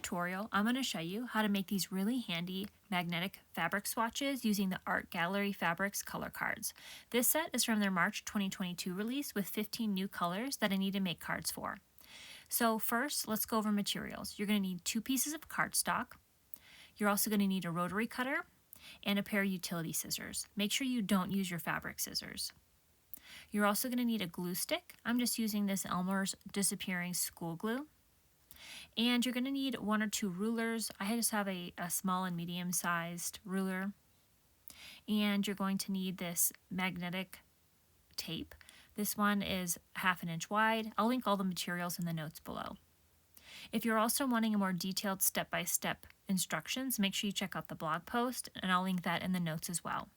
tutorial, I'm going to show you how to make these really handy magnetic fabric swatches using the Art Gallery Fabrics color cards. This set is from their March 2022 release with 15 new colors that I need to make cards for. So first, let's go over materials. You're going to need 2 pieces of cardstock. You're also going to need a rotary cutter and a pair of utility scissors. Make sure you don't use your fabric scissors. You're also going to need a glue stick. I'm just using this Elmer's Disappearing School Glue. And you're going to need 1 or 2 rulers. I just have a small and medium sized ruler. And you're going to need this magnetic tape. This one is 1/2 inch wide. I'll link all the materials in the notes below. If you're also wanting a more detailed step-by-step instructions, make sure you check out the blog post, and I'll link that in the notes as well.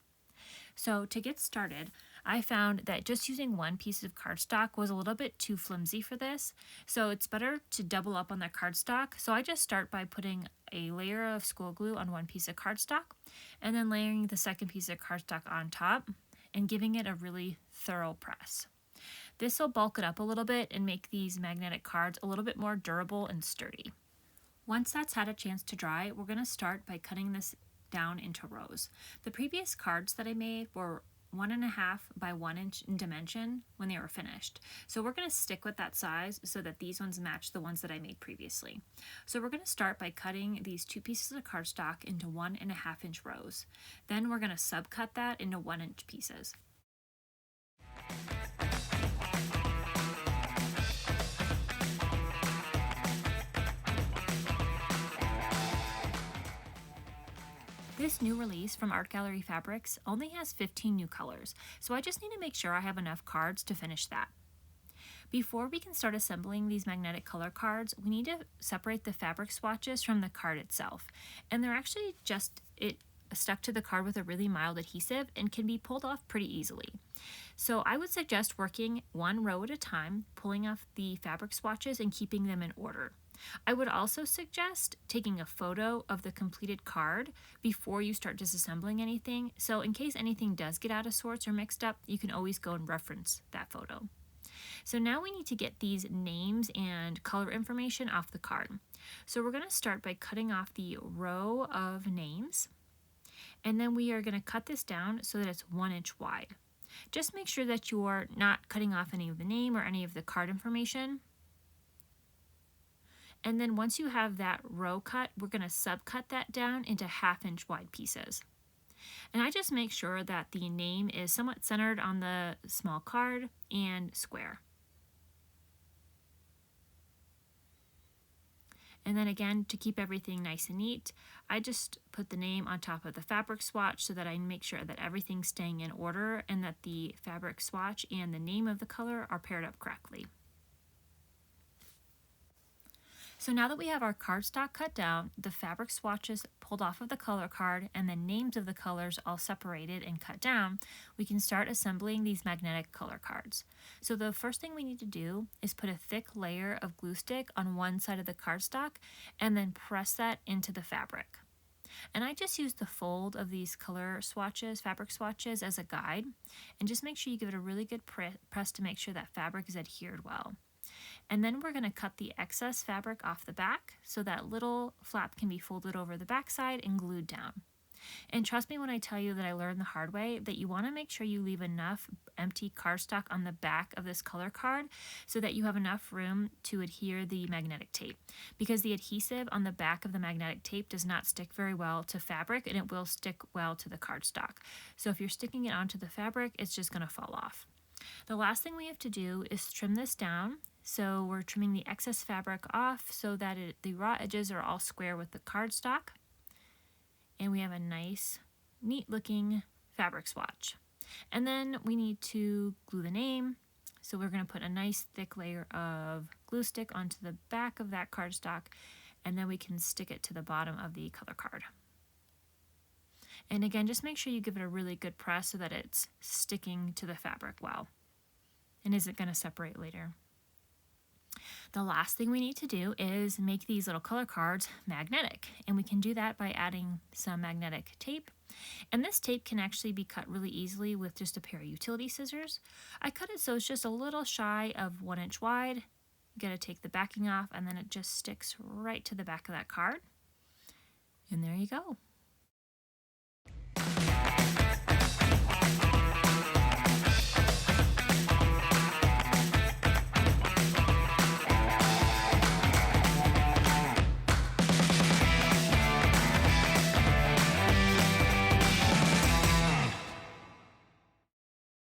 So to get started, I found that just using 1 piece of cardstock was a little bit too flimsy for this, so it's better to double up on that cardstock. So I just start by putting a layer of school glue on 1 piece of cardstock, and then layering the second piece of cardstock on top, and giving it a really thorough press. This will bulk it up a little bit and make these magnetic cards a little bit more durable and sturdy. Once that's had a chance to dry, we're going to start by cutting this down into rows. The previous cards that I made were 1.5 by 1 inch in dimension when they were finished. So we're going to stick with that size so that these ones match the ones that I made previously. So we're going to start by cutting these 2 pieces of cardstock into 1.5 inch rows. Then we're going to subcut that into 1 inch pieces. This new release from Art Gallery Fabrics only has 15 new colors, so I just need to make sure I have enough cards to finish that. Before we can start assembling these magnetic color cards, we need to separate the fabric swatches from the card itself. And they're actually just stuck to the card with a really mild adhesive and can be pulled off pretty easily. So I would suggest working 1 row at a time, pulling off the fabric swatches and keeping them in order. I would also suggest taking a photo of the completed card before you start disassembling anything, so in case anything does get out of sorts or mixed up, you can always go and reference that photo. So now we need to get these names and color information off the card. So we're going to start by cutting off the row of names, and then we are going to cut this down so that it's 1 inch wide. Just make sure that you're not cutting off any of the name or any of the card information. And then once you have that row cut, we're going to subcut that down into 1/2 inch wide pieces. And I just make sure that the name is somewhat centered on the small card and square. And then again, to keep everything nice and neat, I just put the name on top of the fabric swatch so that I make sure that everything's staying in order and that the fabric swatch and the name of the color are paired up correctly. So now that we have our cardstock cut down, the fabric swatches pulled off of the color card, and the names of the colors all separated and cut down, we can start assembling these magnetic color cards. So the first thing we need to do is put a thick layer of glue stick on one side of the cardstock and then press that into the fabric. And I just use the fold of these color swatches, fabric swatches, as a guide, and just make sure you give it a really good press to make sure that fabric is adhered well. And then we're going to cut the excess fabric off the back so that little flap can be folded over the back side and glued down. And trust me when I tell you that I learned the hard way that you want to make sure you leave enough empty cardstock on the back of this color card so that you have enough room to adhere the magnetic tape, because the adhesive on the back of the magnetic tape does not stick very well to fabric, and it will stick well to the cardstock. So if you're sticking it onto the fabric, it's just going to fall off. The last thing we have to do is trim this down. So we're trimming the excess fabric off so that the raw edges are all square with the cardstock. And we have a nice, neat looking fabric swatch. And then we need to glue the name. So we're going to put a nice thick layer of glue stick onto the back of that cardstock, and then we can stick it to the bottom of the color card. And again, just make sure you give it a really good press so that it's sticking to the fabric well and isn't going to separate later. The last thing we need to do is make these little color cards magnetic, and we can do that by adding some magnetic tape. And this tape can actually be cut really easily with just a pair of utility scissors. I cut it so it's just a little shy of 1 inch wide, You gotta take the backing off, and then it just sticks right to the back of that card. And there you go.